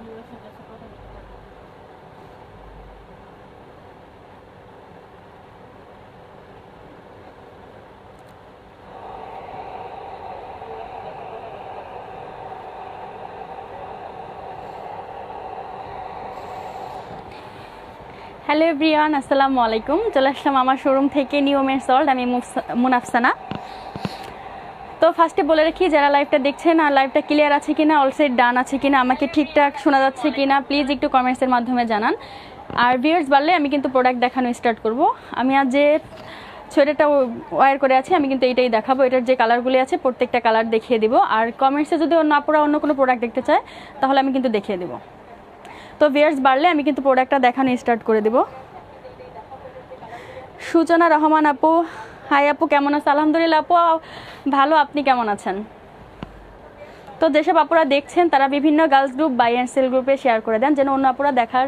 Hello everyone, আসসালামু আলাইকুম। চলে আসলাম আমার শোরুম থেকে নিউ মেন্স ওয়ার্ল্ড। আমি মুনাফসানা। তো ফার্স্টে বলে রাখি, যারা লাইভটা দেখছেন আর লাইভটা ক্লিয়ার আছে কিনা, অল সাইড ডান আছে কিনা, আমাকে ঠিকঠাক শোনা যাচ্ছে কিনা, প্লিজ একটু কমেন্টসের মাধ্যমে জানান। আর ভিউয়ার্স বাড়লে আমি কিন্তু প্রোডাক্ট দেখানো স্টার্ট করব। আমি আজ যে সোয়েটারটা ওয়্যার করে আছি, আমি কিন্তু এইটাই দেখাবো। এটার যে কালারগুলি আছে প্রত্যেকটা কালার দেখিয়ে দিব। আর কমেন্টসে যদি অন্য কোনো প্রোডাক্ট দেখতে চায় তাহলে আমি কিন্তু দেখিয়ে দেবো। তো ভিউয়ার্স বাড়লে আমি কিন্তু প্রোডাক্টটা দেখানো স্টার্ট করে দেব। সূচনা রহমান আপু, হাই আপু, কেমন আছে? আলহামদুলিল্লাহ আপু ভালো, আপনি কেমন আছেন? তো যেসব আপুরা দেখছেন তারা বিভিন্ন girls group, buy and sell গ্রুপে শেয়ার করে দেন, যেন অন্য আপুরা দেখার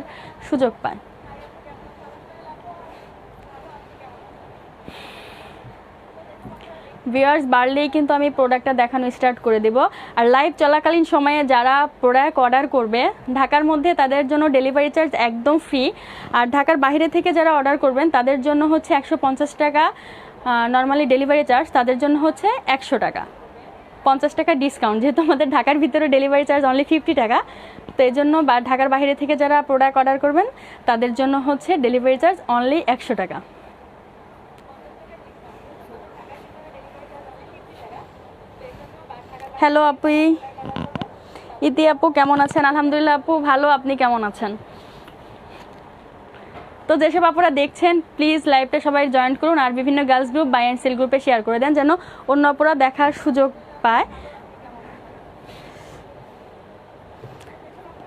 সুযোগ পায়। ভিউয়ার্স বাড়লেই কিন্তু আমি প্রোডাক্টটা দেখানো স্টার্ট করে দেব। আর লাইভ চলাকালীন সময়ে যারা প্রোডাক্ট অর্ডার করবে ঢাকার মধ্যে, তাদের জন্য ডেলিভারি চার্জ একদম ফ্রি। আর ঢাকার বাইরে থেকে যারা অর্ডার করবেন তাদের জন্য হচ্ছে 150 টাকা নর্মালি ডেলিভারি চার্জ, তাদের জন্য হচ্ছে 100 টাকা, 50 টাকা ডিসকাউন্ট। যেহেতু আমাদের ঢাকার ভিতরে ডেলিভারি চার্জ অনলি 50 টাকা, তো এই জন্য ঢাকার বাইরে থেকে যারা প্রোডাক্ট অর্ডার করবেন তাদের জন্য হচ্ছে ডেলিভারি চার্জ অনলি 100 টাকা। হ্যালো আপু, ইতি আপু কেমন আছেন? আলহামদুলিল্লাহ আপু ভালো, আপনি কেমন আছেন? তো যেসব আপুরা দেখছেন প্লিজ লাইভটা সবাই জয়েন করুন। আর বিভিন্ন girls group, buy and sell গ্রুপে শেয়ার করে দেন, যেন অন্য আপুরা দেখার সুযোগ পায়।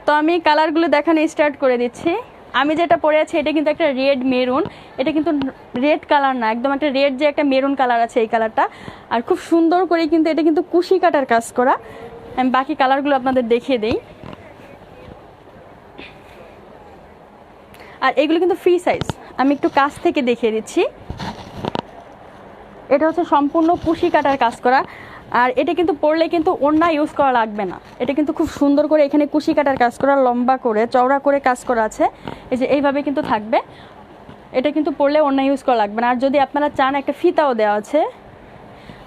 তো আমি কালারগুলো দেখানো স্টার্ট করে দিচ্ছি। আমি যেটা পরে আছি এটা কিন্তু একটা রেড মেরুন, এটা কিন্তু রেড কালার না, একদম একটা রেড যে একটা মেরুন কালার আছে এই কালারটা। আর খুব সুন্দর করে কিন্তু এটা কিন্তু কুশি কাটার কাজ করা। আমি বাকি কালারগুলো আপনাদের দেখিয়ে দেই। আর এগুলো কিন্তু ফ্রি সাইজ, আমি একটু কাছ থেকে দেখিয়ে দিচ্ছি। এটা হচ্ছে সম্পূর্ণ কুশি কাটার কাজ করা। আর এটা কিন্তু পরলে কিন্তু ওড়না ইউজ করা লাগবে না, এটা কিন্তু খুব সুন্দর করে এখানে কুশি কাটার কাজ করা, লম্বা করে চওড়া করে কাজ করা আছে। এই যে এইভাবে কিন্তু থাকবে, এটা কিন্তু পরলে ওড়না ইউজ করা লাগবে না। আর যদি আপনারা চান একটা ফিতাও দেওয়া আছে,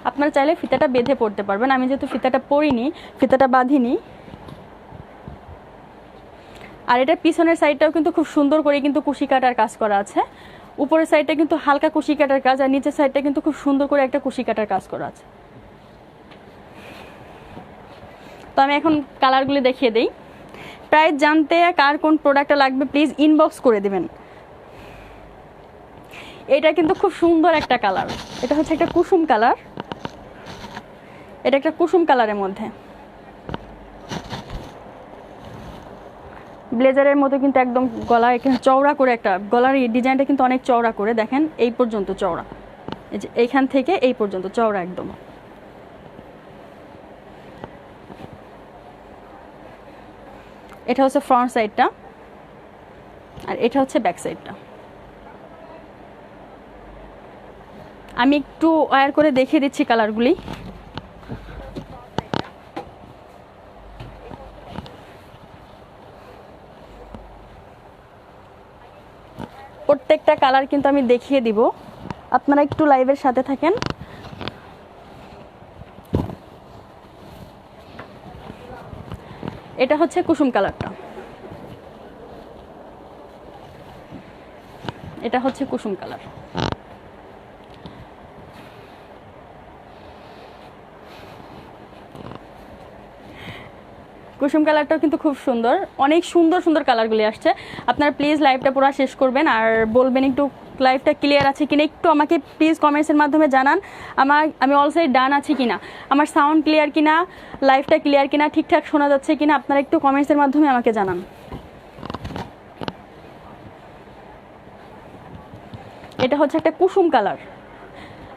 আপনারা চাইলে ফিতাটা বেঁধে পড়তে পারবেন। আমি যেহেতু ফিতাটা পরিনি, ফিতাটা বাঁধিনি। আর এটার পিছনের সাইডটাও কিন্তু খুব সুন্দর করে কিন্তু কুশি কাটার কাজ করা আছে। উপরের সাইডটা কিন্তু হালকা কুশি কাটার কাজ, আর নিচের সাইডটা কিন্তু খুব সুন্দর করে একটা কুশি কাটার কাজ করা আছে। তো আমি এখন কালারগুলি দেখিয়ে দিই। প্রাইস জানতে কার কোন প্রোডাক্টটা লাগবে প্লিজ ইনবক্স করে দেবেন। এটা কিন্তু খুব সুন্দর একটা কালার, এটা হচ্ছে একটা কুসুম কালার, এটা একটা কুসুম কালারের মধ্যে ব্লেজারের মতো কিন্তু একদম গলা এখানে চওড়া করে একটা গলার ডিজাইনটা কিন্তু অনেক চওড়া করে, দেখেন এই পর্যন্ত চওড়া, এই যে এইখান থেকে এই পর্যন্ত চওড়া একদম। এটা হচ্ছে ফ্রন্ট সাইডটা, আর এটা হচ্ছে ব্যাক সাইডটা। আমি একটু ওয়্যার করে দেখিয়ে দিচ্ছি কালারগুলি। প্রত্যেকটা কালার কিন্তু আমি দেখিয়ে দিব, আপনারা একটু লাইভের সাথে থাকেন। এটা হচ্ছে কুসুম কালারটা, এটা হচ্ছে কুসুম কালার। কুসুম কালারটাও কিন্তু খুব সুন্দর, অনেক সুন্দর সুন্দর কালারগুলি আসছে। আপনারা প্লিজ লাইভটা পুরো শেষ করবেন আর বলবেন একটু লাইভটা ক্লিয়ার আছে কিনা, একটু আমাকে প্লিজ কমেন্টসের মাধ্যমে জানান। আমি অল সাইড ডান আছি কিনা, আমার সাউন্ড ক্লিয়ার কিনা, লাইভটা ক্লিয়ার কিনা, ঠিকঠাক শোনা যাচ্ছে কিনা, আপনারা একটু কমেন্টসের মাধ্যমে আমাকে জানান। এটা হচ্ছে একটা কুসুম কালার।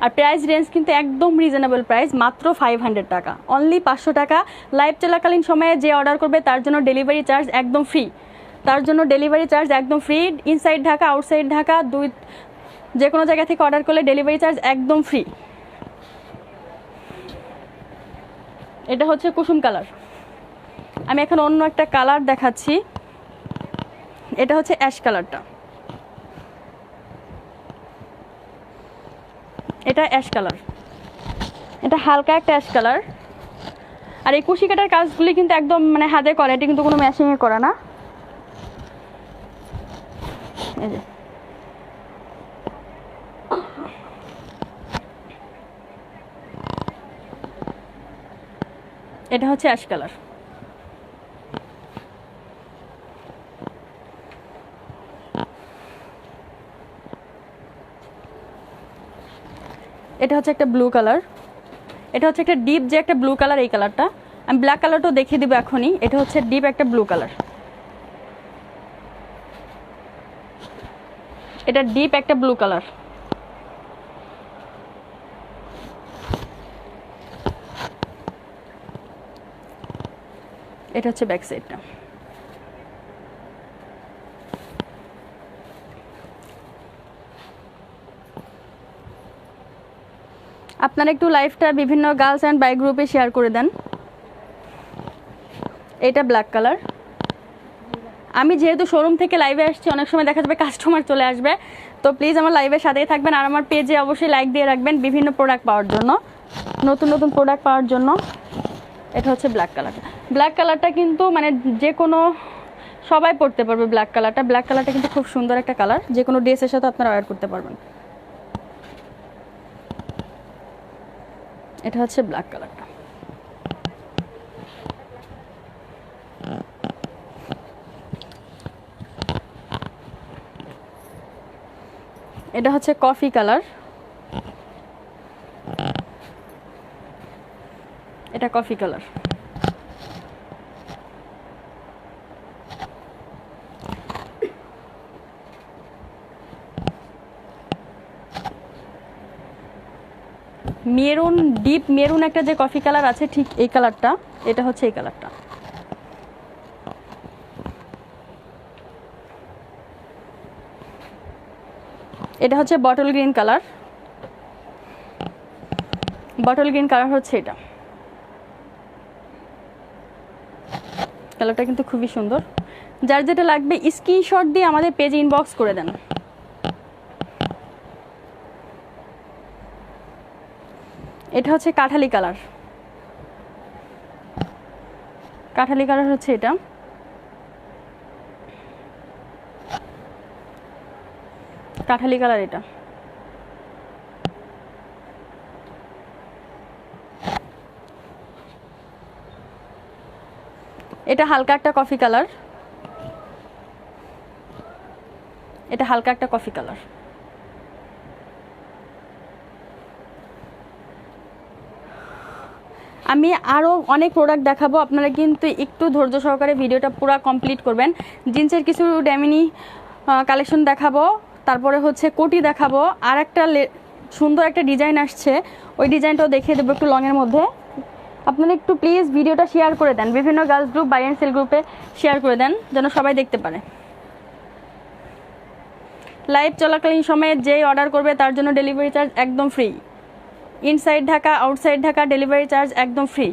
আর প্রাইস রেঞ্জ কিন্তু একদম রিজনেবল প্রাইস, মাত্র 500 টাকা, অনলি 500 টাকা। লাইভ চলাকালীন সময়ে যে অর্ডার করবে তার জন্য ডেলিভারি চার্জ একদম ফ্রি, তার জন্য ডেলিভারি চার্জ একদম free. Inside Dhaka, outside Dhaka, যে কোনো জায়গা থেকে অর্ডার করলে ডেলিভারি চার্জ একদম ফ্রি। এটা হচ্ছে কুসুম কালার। আমি এখন অন্য একটা কালার দেখাচ্ছি, এটা হচ্ছে অ্যাশ কালারটা, এটা অ্যাশ কালার, এটা হালকা একটা অ্যাশ কালার। আর এই কুশি কাটার কাজগুলি কিন্তু একদম মানে হাতে করা, এটা কিন্তু কোনো মেশিনে করা না। এই যে এটা হচ্ছে অ্যাশ কালার। এটা হচ্ছে একটা ব্লু কালার, এটা হচ্ছে একটা ডিপ যে একটা ব্লু কালার, এই কালারটা আমি ব্ল্যাক কালারটাও দেখিয়ে দিব এখনই। এটা হচ্ছে ডিপ একটা ব্লু কালার, এটা ডিপ একটা ব্লু কালার। এটা হচ্ছে ব্যাক সাইডটা। আপনারা একটু লাইভটা বিভিন্ন গার্লস অ্যান্ড বয় গ্রুপে শেয়ার করে দেন। এটা ব্ল্যাক কালার। আমি যেহেতু শোরুম থেকে লাইভে আসছি, অনেক সময় দেখা যাবে কাস্টমার চলে আসবে, তো প্লিজ আমার লাইভের সাথেই থাকবেন আর আমার পেজে অবশ্যই লাইক দিয়ে রাখবেন বিভিন্ন প্রোডাক্ট পাওয়ার জন্য, নতুন নতুন প্রোডাক্ট পাওয়ার জন্য। এটা হচ্ছে ব্ল্যাক কালারটা। ব্ল্যাক কালারটা কিন্তু মানে যে কোনো সবাই পরতে পারবে ব্ল্যাক কালারটা। ব্ল্যাক কালারটা কিন্তু খুব সুন্দর একটা কালার, যে কোনো ড্রেসের সাথে আপনারা ওয়্যার করতে পারবেন। এটা হচ্ছে ব্ল্যাক কালারটা। এটা হচ্ছে কফি কালার, এটা coffee colour. Maroon, deep maroon একটা যে কফি কালার আছে, ঠিক এই কালারটা, এটা হচ্ছে এই কালারটা। এটা হচ্ছে bottle green colour, bottle green colour হচ্ছে এটা। কালারটা কিন্তু খুবই সুন্দর। যার যেটা লাগবে স্ক্রিনশট দিয়ে আমাদের পেজে ইনবক্স করে দেন। এটা হচ্ছে কাঠালি কালার, কাঠালি কালার হচ্ছে এটা। কাঠালি কালার এটা। এটা হালকা একটা কফি কালার, এটা হালকা একটা কফি কালার। আমি আরও অনেক প্রোডাক্ট দেখাবো, আপনারা কিন্তু একটু ধৈর্য সহকারে ভিডিওটা পুরো কমপ্লিট করবেন। জিন্সের কিছু ড্যামিনি কালেকশন দেখাবো, তারপরে হচ্ছে কোটি দেখাবো, আর একটা সুন্দর একটা ডিজাইন আসছে, ওই ডিজাইনটাও দেখিয়ে দেবো একটু লংয়ের মধ্যে। আপনারা একটু প্লিজ ভিডিওটা শেয়ার করে দেন, বিভিন্ন girls group, buy and sell গ্রুপে শেয়ার করে দেন যেন সবাই দেখতে পারে। লাইভ চলাকালীন সময়ে যেই অর্ডার করবে তার জন্য ডেলিভারি চার্জ একদম free. Inside Dhaka, outside Dhaka delivery charge একদম ফ্রি।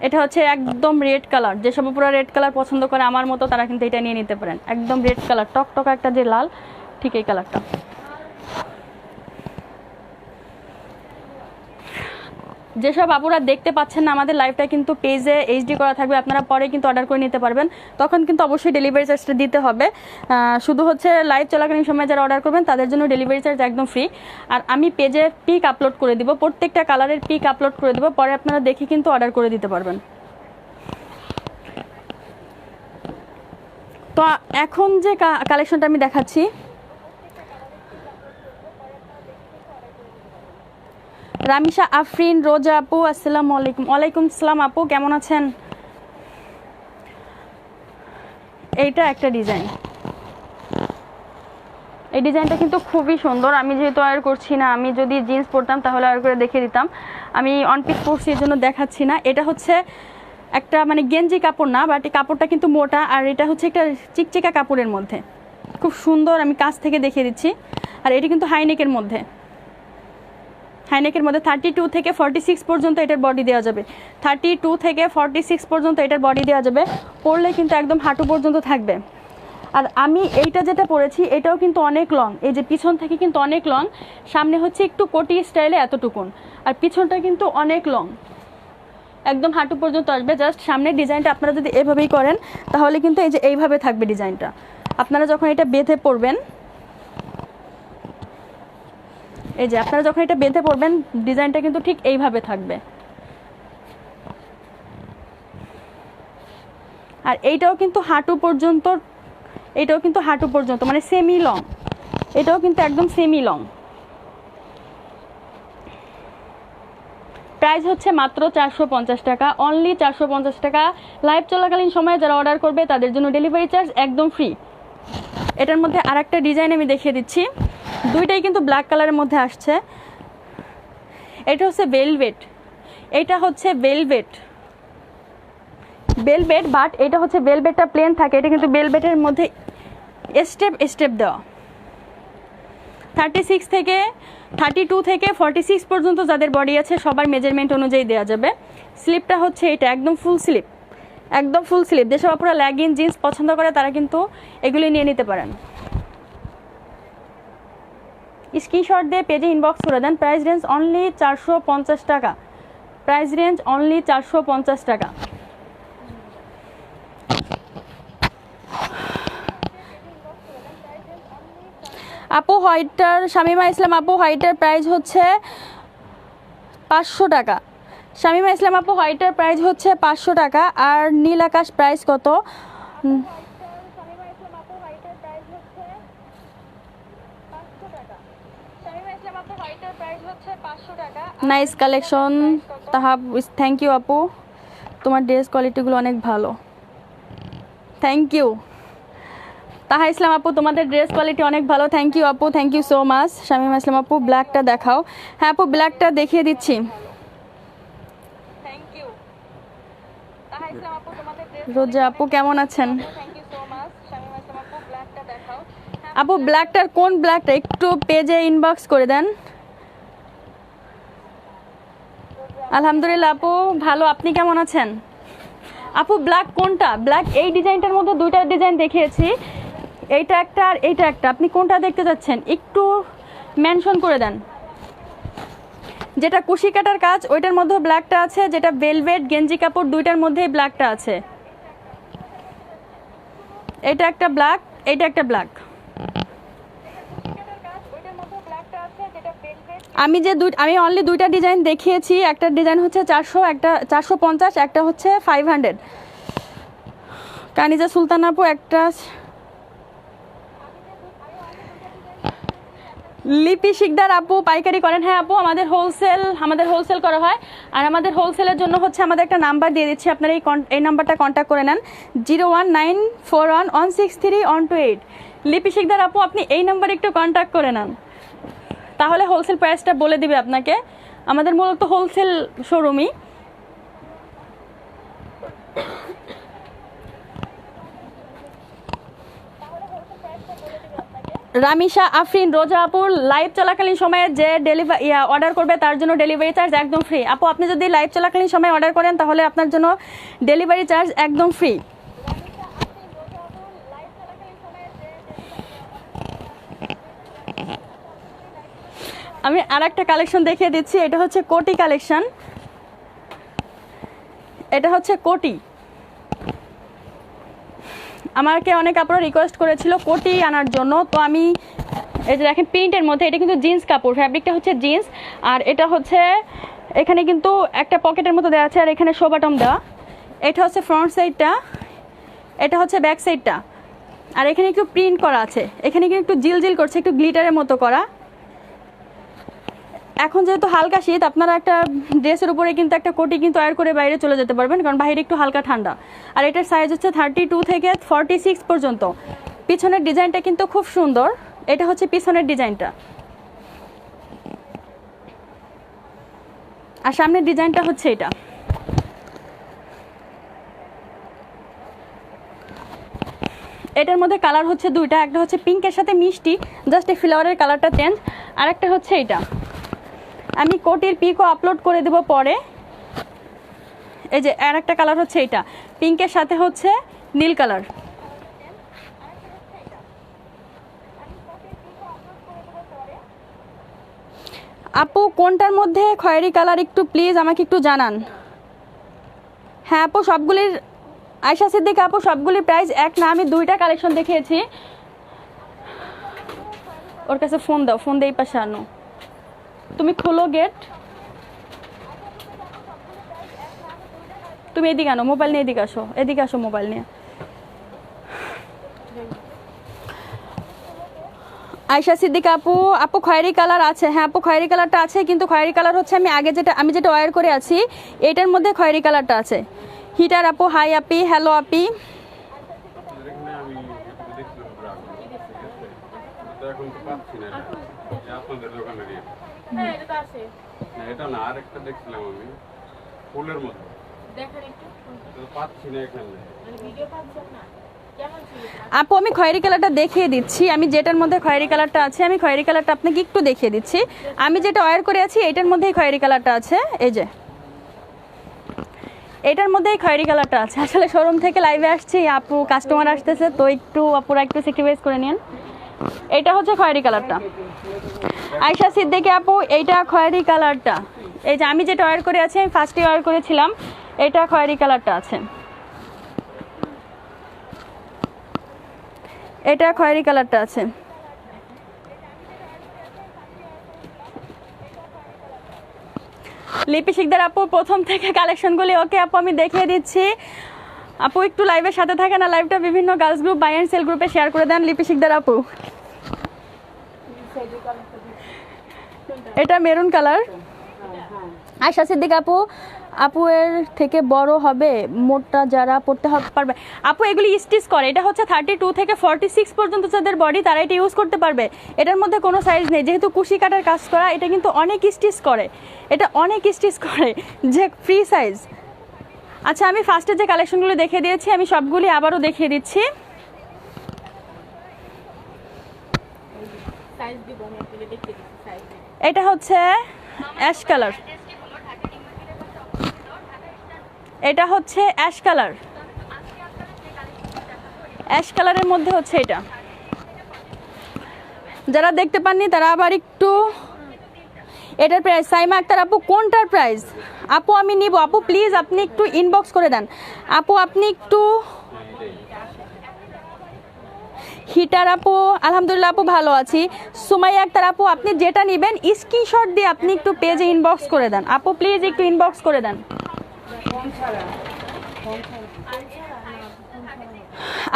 এটা হচ্ছে একদম রেড কালার, যেসব পুরো রেড কালার পছন্দ করে আমার মতো তারা কিন্তু এটা নিয়ে নিতে পারেন। একদম রেড কালার, টকটকা একটা যে লাল, ঠিক এই কালারটা। যেসব আপুরা দেখতে পাচ্ছেন না আমাদের লাইভটা কিন্তু পেজে এইচডি করা থাকবে, আপনারা পরে কিন্তু অর্ডার করে নিতে পারবেন, তখন কিন্তু অবশ্যই ডেলিভারি চার্জটা দিতে হবে। শুধু হচ্ছে লাইভ চলাকালীন সময় যারা অর্ডার করবেন তাদের জন্য ডেলিভারি চার্জ একদম ফ্রি। আর আমি পেজে পিক আপলোড করে দিব, প্রত্যেকটা কালারের পিক আপলোড করে দিব, পরে আপনারা দেখে কিন্তু অর্ডার করে দিতে পারবেন। তো এখন যে কালেকশনটা আমি দেখাচ্ছি, রামিশা আফরিন, রোজা আপু, আসসালামু আলাইকুম। ওয়ালাইকুম আসসালাম আপু, কেমন আছেন? এইটা একটা ডিজাইন, এই ডিজাইনটা কিন্তু খুবই সুন্দর। আমি যেহেতু ওয়্যার করছি না, আমি যদি জিন্স পরতাম তাহলে ওয়্যার করে দেখিয়ে দিতাম, আমি অন পিস পরছি এর জন্য দেখাচ্ছি না। এটা হচ্ছে একটা মানে গেঞ্জি কাপড় না, বাট এই কাপড়টা কিন্তু মোটা, আর এটা হচ্ছে একটা চিকচিকা কাপড়ের মধ্যে, খুব সুন্দর। আমি কাছ থেকে দেখিয়ে দিচ্ছি। আর এটি কিন্তু হাইনেকের মধ্যে, হাইনেকের মধ্যে 32 থেকে 46 পর্যন্ত এটার বডি দেওয়া যাবে। 32 থেকে 46 পর্যন্ত এটার বডি দেওয়া যাবে। পরলে কিন্তু একদম হাঁটু পর্যন্ত থাকবে। আর আমি এইটা যেটা পরেছি এটাও কিন্তু অনেক লং, এই যে পিছন থেকে কিন্তু অনেক লং, সামনে হচ্ছে একটু কোটি স্টাইলে এতটুকুন, আর পিছনটা কিন্তু অনেক লং, একদম হাঁটু পর্যন্ত আসবে। জাস্ট সামনের ডিজাইনটা আপনারা যদি এভাবেই করেন তাহলে কিন্তু এই যে এইভাবে থাকবে ডিজাইনটা। আপনারা যখন এটা বেঁধে পরবেন, এই যে আপনারা যখন এটা বেঁধে পরবেন ডিজাইনটা কিন্তু ঠিক এইভাবে থাকবে। আর এইটাও কিন্তু হাঁটু পর্যন্ত, এটাও কিন্তু হাঁটু পর্যন্ত মানে সেমি লং, এটাও কিন্তু একদম সেমি লং। প্রাইস হচ্ছে মাত্র 450 টাকা, অনলি 450 টাকা। লাইভ চলাকালীন সময়ে যারা অর্ডার করবে তাদের জন্য ডেলিভারি চার্জ একদম ফ্রি। এটার মধ্যে আরেকটা ডিজাইন আমি দেখিয়ে দিচ্ছি, দুইটাই কিন্তু ব্ল্যাক কালারের মধ্যে আসছে। এটা হচ্ছে ভেলভেট, এটা হচ্ছে ভেলভেট, ভেলভেট, বাট এটা হচ্ছে ভেলভেটটা প্লেন থাকে, এটা কিন্তু ভেলভেটের মধ্যে স্টেপ স্টেপ দেওয়া। 32 থেকে 46 পর্যন্ত যাদের বডি আছে সবার মেজারমেন্ট অনুযায়ী দেওয়া যাবে। স্লিপটা হচ্ছে এটা একদম ফুল স্লিপ, একদম ফুল স্লিপ। যেসব আপনারা লেগিং জিন্স পছন্দ করে তারা কিন্তু এগুলি নিয়ে নিতে পারেন। স্ক্রিনশট দিয়ে পেজে ইনবক্স করে দেন। প্রাইস রেঞ্জ অনলি 450 টাকা, প্রাইস রেঞ্জ অনলি 450 টাকা। আপু হোয়াইটটার, শামিমা ইসলাম আপু হোয়াইটের প্রাইস হচ্ছে 500 টাকা। শামিমা ইসলাম আপু হোয়াইটের প্রাইস হচ্ছে 500 টাকা। আর নীল আকাশ প্রাইস কত? নাইস কালেকশন তাহাব, থ্যাংক ইউ আপু, তোমার ড্রেস কোয়ালিটিগুলো অনেক ভালো, থ্যাংক ইউ। তাহা ইসলাম আপু তোমাদের ড্রেস কোয়ালিটি অনেক ভালো, থ্যাংক ইউ আপু, thank you so much. Shamima Islam আপু ব্ল্যাকটা দেখাও। হ্যাঁ আপু ব্ল্যাকটা দেখিয়ে দিচ্ছি। Thank you. তাহা ইসলাম আপু তোমাদের ড্রেস, রোজা আপু কেমন আছেন? Thank you so much. Shamima Islam আপু ব্ল্যাকটা দেখাও। আপু ব্ল্যাকটার কোন ব্ল্যাকটা একটু পেজে ইনবক্স করে দেন। আলহামদুলিল্লাহ আপু ভালো, আপনি কেমন আছেন? আপু ব্ল্যাক কোনটা? ব্ল্যাক এই ডিজাইনটার মধ্যে দুইটা ডিজাইন দেখিয়েছি, এইটা একটা আর এইটা একটা, আপনি কোনটা দেখতে যাচ্ছেন একটু মেনশন করে দেন। যেটা কুশি কাটার কাজ ওইটার মধ্যে ব্ল্যাকটা আছে, যেটা ভেলভেট গেঞ্জি কাপড় দুইটার মধ্যেই ব্ল্যাকটা আছে। এটা একটা ব্ল্যাক, এটা একটা ব্ল্যাক। আমি অনলি দুইটা ডিজাইন দেখিয়েছি, একটা ডিজাইন হচ্ছে 400, একটা 450, একটা হচ্ছে 500। কানিজা সুলতান আপু একটা, লিপি শিকদার আপু পাইকারি করেন? হ্যাঁ আপু আমাদের হোলসেল করা হয়। আর আমাদের হোলসেলের জন্য হচ্ছে আমাদের একটা নাম্বার দিয়ে দিচ্ছি, আপনারা এই নাম্বারটা কন্ট্যাক্ট করে নেন, 01941163128। লিপি শিকদার আপু আপনি এই নাম্বারে একটু কন্ট্যাক্ট করে নেন, তাহলে হোলসেল প্রাইসটা বলে দিবে আপনাকে। আমাদের মূলত হোলসেল শোরুমই। রামিশা আফরিন, রোজা আপুর লাইভ চলাকালীন সময়ে যে অর্ডার করবে তার জন্য ডেলিভারি চার্জ একদম ফ্রি। আপু আপনি যদি লাইভ চলাকালীন সময় অর্ডার করেন তাহলে আপনার জন্য ডেলিভারি চার্জ একদম ফ্রি। আমি আর একটা কালেকশন দেখিয়ে দিচ্ছি, এটা হচ্ছে কোটি কালেকশন, এটা হচ্ছে কোটি। আমাকে অনেক আপনারা রিকোয়েস্ট করেছিল কোটি আনার জন্য, তো আমি এই যে দেখেন প্রিন্টের মধ্যে, এটা কিন্তু জিন্স কাপড়, ফ্যাব্রিকটা হচ্ছে জিন্স, আর এটা হচ্ছে এখানে কিন্তু একটা পকেটের মতো দেওয়া আছে, আর এখানে শো বাটম দেওয়া। এটা হচ্ছে ফ্রন্ট সাইডটা, এটা হচ্ছে ব্যাক সাইডটা, আর এখানে একটু প্রিন্ট করা আছে, এখানে কিন্তু একটু জিল করছে, একটু গ্লিটারের মতো করা। এখন যেহেতু হালকা শীত, আপনারা একটা ড্রেসের উপরে কিন্তু একটা কোটি কিন্তু আয়ের করে বাইরে চলে যেতে পারবেন, কারণ বাইরে একটু হালকা ঠান্ডা। আর এটার সাইজ হচ্ছে 32 থেকে 46 পর্যন্ত। পিছনের ডিজাইনটা কিন্তু খুব সুন্দর, এটা হচ্ছে পিছনের ডিজাইনটা, আর সামনের ডিজাইনটা হচ্ছে এটা। এটার মধ্যে কালার হচ্ছে দুইটা, একটা হচ্ছে পিঙ্কের সাথে মিষ্টি, জাস্ট এই ফ্লাওয়ারের কালারটা চেঞ্জ, আর একটা হচ্ছে এটা। আমি কোটির পিকও আপলোড করে দেব পরে। এই যে আর একটা কালার হচ্ছে এটা, পিঙ্কের সাথে হচ্ছে নীল কালার। আপু কোনটার মধ্যে খয়েরি কালার একটু প্লিজ আমাকে একটু জানান। হ্যাঁ আপু সবগুলির, আয়শা সিদ্দিকা আপু সবগুলির প্রাইস এক না, আমি দুইটা কালেকশন দেখিয়েছি। ওর কাছে ফোন দাও, ফোন দিয়ে এই পাশে আনো, তুমি খোলো গেট, তুমি এদিকে আনো মোবাইল নিয়ে, এদিকে আসো, এদিকে আসো মোবাইল নিয়ে। আয়শা সিদ্দিকা আপু, আপু খয়েরি কালার আছে? হ্যাঁ আপু খয়েরি কালারটা আছে, কিন্তু খয়েরি কালার হচ্ছে আমি যেটা ওয়্যার করে আছি এটার মধ্যে খয়েরি কালারটা আছে। হিটার আপু হাই আপি, হ্যালো আপি। আপু আমি খয়েরি কালারটা দেখিয়ে দিচ্ছি, আমি যেটার মধ্যে খয়েরি কালারটা আছে আমি খয়েরি কালারটা আপনাকে একটু দেখিয়ে দিচ্ছি। আমি যেটা ওয়্যার করে আছি এটার মধ্যেই খয়েরি কালারটা আছে, এই যে এটার মধ্যেই খয়েরি কালারটা আছে। আসলে শোরুম থেকে লাইভে আসছি, আপু কাস্টমার আসতেছে তো একটু আপুরা একটু স্যাক্রিফাইস করে নিন। এটা হচ্ছে খয়েরি কালারটা। আয়শা সিদ্দিকা আপু এইটা খয়েরি কালারটা, এই যে আমি যেটা ওয়্যার করে আছি আমি ফার্স্টে ওয়্যার করেছিলাম, এটা খয়েরি কালারটা আছে, এটা খয়েরি কালারটা আছে। লিপি শিকদার আপু প্রথম থেকে কালেকশনগুলি ওকে আপু আমি দেখিয়ে দিচ্ছি। আপু একটু লাইভের সাথে থাকে না, লাইভটা বিভিন্ন girls group buy and sell গ্রুপে শেয়ার করে দেন লিপি শিকদার আপু। এটা মেরুন কালার। আয়শা সিদ্দিকা আপু, আপু এর থেকে বড় হবে মোটটা যারা পড়তে পারবে আপু, এগুলি স্টিচ করে। এটা হচ্ছে 32 থেকে 46 পর্যন্ত যাদের বডি তারা এটা ইউজ করতে পারবে। এটার মধ্যে কোনো সাইজ নেই, যেহেতু কুশি কাটার কাজ করা, এটা কিন্তু অনেক স্টিচ করে, এটা অনেক স্টিচ করে, যে ফ্রি সাইজ। আচ্ছা আমি ফার্স্টে যে কালেকশনগুলো দেখিয়ে দিয়েছি আমি সবগুলি আবারও দেখিয়ে দিচ্ছি। এটা হচ্ছে অ্যাশ কালার, এটা হচ্ছে অ্যাশ কালার, অ্যাশ কালারের মধ্যে হচ্ছে এটা। যারা দেখতে পাননি তারা আবার একটু, এটার প্রাইস সাইমা আক্তার আপু কোনটার প্রাইস? আপু আমি নিব, আপু প্লিজ আপনি একটু ইনবক্স করে দেন। আপু আপনি একটু, হিটার আপু আলহামদুলিল্লাহ আপু ভালো আছি। সুমাইয়া আক্তার আপু আপনি যেটা নেবেন স্ক্রিনশট দিয়ে আপনি একটু পেজে ইনবক্স করে দেন, আপু প্লিজ একটু ইনবক্স করে দেন।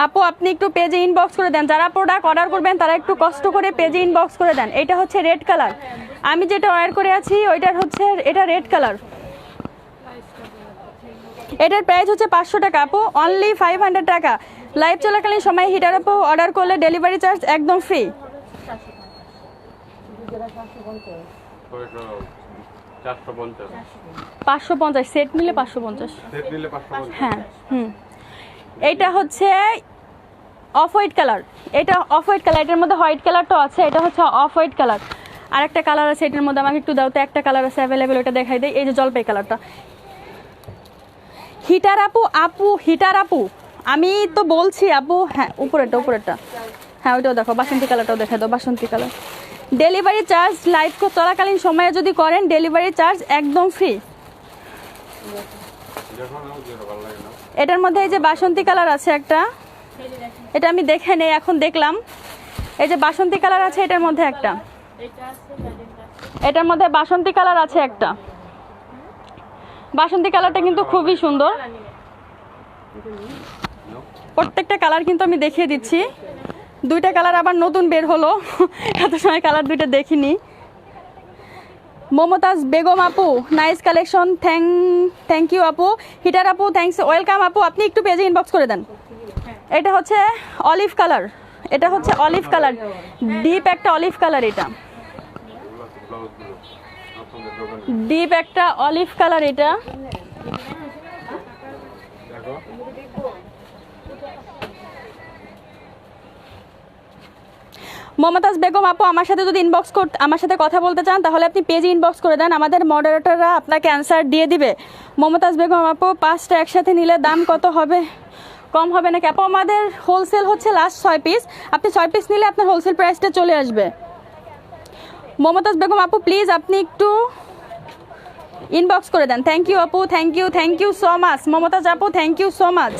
আপু আপনি একটু পেজে ইনবক্স করে দেন, যারা প্রোডাক্ট অর্ডার করবেন তারা একটু কষ্ট করে পেজে ইনবক্স করে দেন। এটা হচ্ছে রেড কালার, আমি যেটা ওয়্যার করে আছি ওইটার হচ্ছে এটা রেড কালার। এটার প্রাইস হচ্ছে 500 টাকা আপু, অনলি 500 টাকা। লাইভ চলাকালীন সময় হিটার আপু অর্ডার করলে ডেলিভারি চার্জ একদম ফ্রি। 550 সেট নিলে 550, হ্যাঁ এইটা হচ্ছে অফ হোয়াইট কালার, এটা অফ হোয়াইট কালার, এটার মধ্যে হোয়াইট কালারটাও আছে, এটা হচ্ছে অফ হোয়াইট কালার। আর একটা কালার আছে এটার মধ্যে, আমাকে একটু দাও তো, একটা কালার আছে অ্যাভেলেবেল, ওটা দেখাই দেয়, এই যে জলপাই কালারটা। হিটার আপু, আপু হিটার আপু আমি তো বলছি আপু, হ্যাঁ উপরেরটা উপরেরটা, হ্যাঁ ওইটাও দেখো, বাসন্তী কালারটাও দেখা দাও, বাসন্তী কালার। ডেলিভারি চার্জ লাইভ চলাকালীন সময়ে যদি করেন ডেলিভারি চার্জ একদম ফ্রি। এটার মধ্যে এই যে বাসন্তী কালার আছে একটা, এটা আমি দেখে নেই এখন দেখলাম, এই যে বাসন্তী কালার আছে এটার মধ্যে একটা, এটার মধ্যে বাসন্তী কালার আছে একটা, বাসন্তী কালারটা কিন্তু খুবই সুন্দর। প্রত্যেকটা কালার কিন্তু আমি দেখিয়ে দিচ্ছি, দুইটা কালার আবার নতুন বের হলো, এত সময় কালার দুইটা দেখিনি। মমতাজ বেগম আপু নাইস কালেকশন, থ্যাংক ইউ আপু। হিটার আপু থ্যাংকস, ওয়েলকাম আপু, আপনি একটু পেজে ইনবক্স করে দেন। এটা হচ্ছে অলিভ কালার, এটা হচ্ছে অলিভ কালার, ডিপ একটা অলিভ কালার, এটা ডিপ একটা অলিভ কালার, এটা মমতাজ বেগম আপু আমার সাথে যদি আমার সাথে কথা বলতে চান তাহলে আপনি পেজে ইনবক্স করে দেন, আমাদের মডারেটররা আপনাকে অ্যান্সার দিয়ে দিবে। মমতাজ বেগম আপু 5টা একসাথে নিলে দাম কত হবে? কম হবে নাকি আপু? আমাদের হোলসেল হচ্ছে লাস্ট 6 পিস, আপনি 6 পিস নিলে আপনার হোলসেল প্রাইসটা চলে আসবে। মমতাজ বেগম আপু প্লিজ আপনি একটু ইনবক্স করে দেন। থ্যাংক ইউ আপু, thank you so much. Momtaz আপু থ্যাংক ইউ সো মাচ।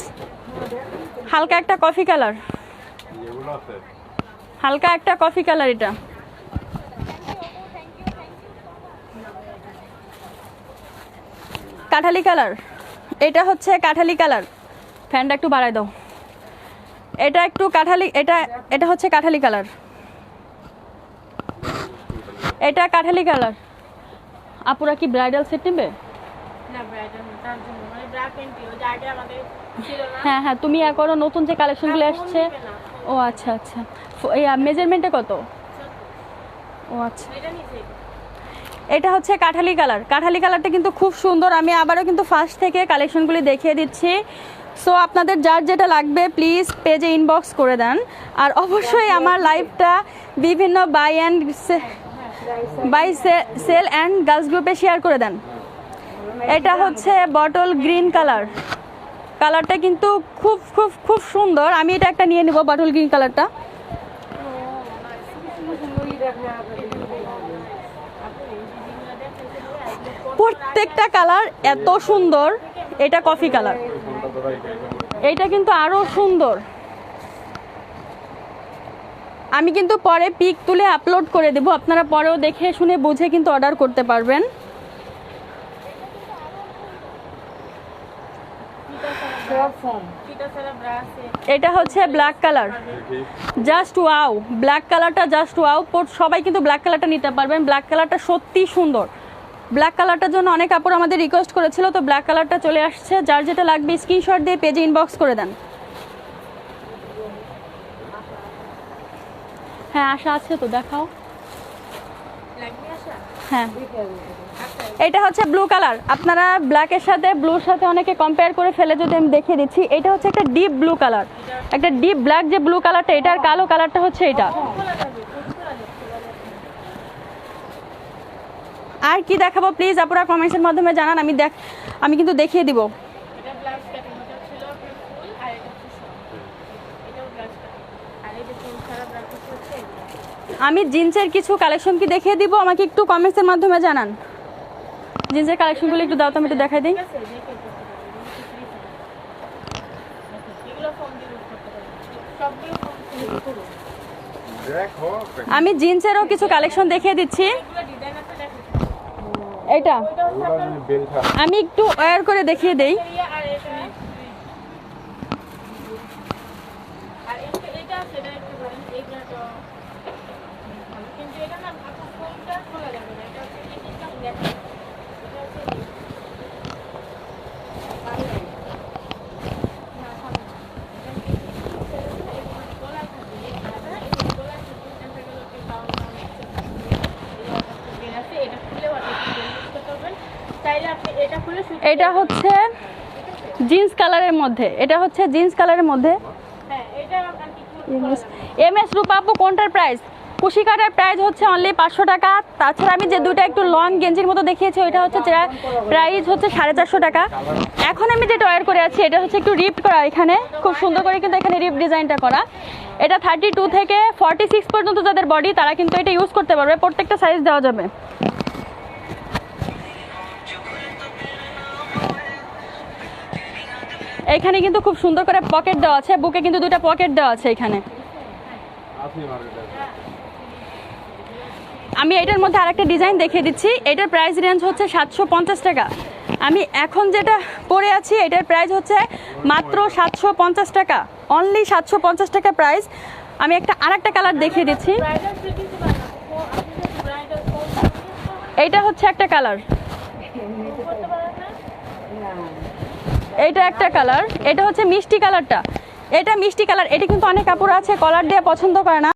হালকা একটা কফি কালার, হালকা একটা কফি কালার, এটা কাঠালি কালার, এটা হচ্ছে কাঠালি কালার। ফ্যানটা একটু বাড়াই দাও। এটা একটু কাঠালি, এটা হচ্ছে কাঠালি কালার, এটা কাঠালি কালার। আপুরা কি ব্রাইডাল সেট নেবে? হ্যাঁ হ্যাঁ, তুমি করো, নতুন যে কালেকশনগুলো আসছে। ও আচ্ছা আচ্ছা, এই মেজারমেন্টে কত? ও আচ্ছা, এটা হচ্ছে কাঠালি কালার। কাঠালি কালারটা কিন্তু খুব সুন্দর। আমি আবারও কিন্তু ফার্স্ট থেকে কালেকশনগুলি দেখিয়ে দিচ্ছি। সো আপনাদের যার যেটা লাগবে প্লিজ পেজে ইনবক্স করে দেন। আর অবশ্যই আমার লাইভটা বিভিন্ন বাই সেল অ্যান্ড গার্লস গ্রুপে শেয়ার করে দেন। এটা হচ্ছে বটল গ্রিন কালার, কালারটা কিন্তু খুব খুব খুব সুন্দর। আমি এটা একটা নিয়ে নেব, বটল গ্রিন কালারটা। প্রত্যেকটা কালার এত সুন্দর। এটা কফি কালার, এটা কিন্তু আরো সুন্দর। আমি কিন্তু পরে পিক তুলে আপলোড করে দেব, আপনারা পরেও দেখে শুনে বুঝে কিন্তু অর্ডার করতে পারবেন। এটা হচ্ছে black colour, just wow. Black কালারটা জাস্ট ওয়াও, সবাই কিন্তু ব্ল্যাক কালারটা নিতে পারবেন। ব্ল্যাক কালারটা সত্যি সুন্দর। ব্ল্যাক কালারটার জন্য অনেক আপুরা আমাদের রিকোয়েস্ট করেছিল, তো ব্ল্যাক কালারটা চলে আসছে। যার যেটা লাগবে স্ক্রিনশট দিয়ে পেজে ইনবক্স করে দেন। হ্যাঁ আশা আছে তো, দেখাও। হ্যাঁ এটা হচ্ছে ব্লু কালার। আপনারা ব্ল্যাকের সাথে ব্লুর সাথে অনেকে কম্পেয়ার করে ফেলে, যদি আমি দেখিয়ে দিচ্ছি। এটা হচ্ছে একটা ডিপ ব্লু কালার, একটা ডিপ ব্ল্যাক যে ব্লু কালারটা, এটার কালো কালারটা হচ্ছে এটা। আর কি দেখাবো প্লিজ আপুরা কমেন্টসের মাধ্যমে জানান, আমি কিন্তু দেখিয়ে দিব। আমি জিন্সের কিছু কালেকশন কি দেখিয়ে দিব, আমাকে একটু কমেন্টসের মাধ্যমে জানান। জিন্সের কালেকশনগুলো একটু দাও তো, আমি একটু দেখাই দিই। আমি জিন্সেরও কিছু কালেকশন দেখিয়ে দিচ্ছি। এটা আমি একটু ওয়্যার করে দেখিয়ে দেই। এটা হচ্ছে জিন্স কালারের মধ্যে, এটা হচ্ছে জিন্স কালারের মধ্যে। এমএস রূপা আপু কোনটার প্রাইস? কুশি কাটার প্রাইস হচ্ছে অনলি 500 টাকা। তাছাড়া আমি যে দুটো একটু লং গেঞ্জির মতো দেখিয়েছি ওইটা হচ্ছে প্রাইস হচ্ছে 450 টাকা। এখন আমি যেটা ওয়্যার করে আছি এটা হচ্ছে একটু রিপ করা, এখানে খুব সুন্দর করে কিন্তু এখানে রিপ ডিজাইনটা করা। এটা 32 থেকে 46 পর্যন্ত যাদের বডি তারা কিন্তু এটা ইউজ করতে পারবে, প্রত্যেকটা সাইজ দেওয়া যাবে। এখানে কিন্তু খুব সুন্দর করে পকেট দেওয়া আছে, বুকে কিন্তু দুটো পকেট দেওয়া আছে এখানে। আমি এটার মধ্যে আরেকটা ডিজাইন দেখিয়ে দিচ্ছি। এটার প্রাইস রেঞ্জ হচ্ছে 750 টাকা। আমি এখন যেটা পরে আছি এটার প্রাইস হচ্ছে মাত্র 750 টাকা, অনলি 750 টাকা প্রাইস। আমি আরেকটা কালার দেখিয়ে দিচ্ছি। এইটা হচ্ছে একটা কালার, এটা একটা কালার, এটা হচ্ছে মিষ্টি কালারটা। এটা মিষ্টি কালার, এটা কিন্তু অনেক কাপড় আছে কলার দিয়ে পছন্দ করে না।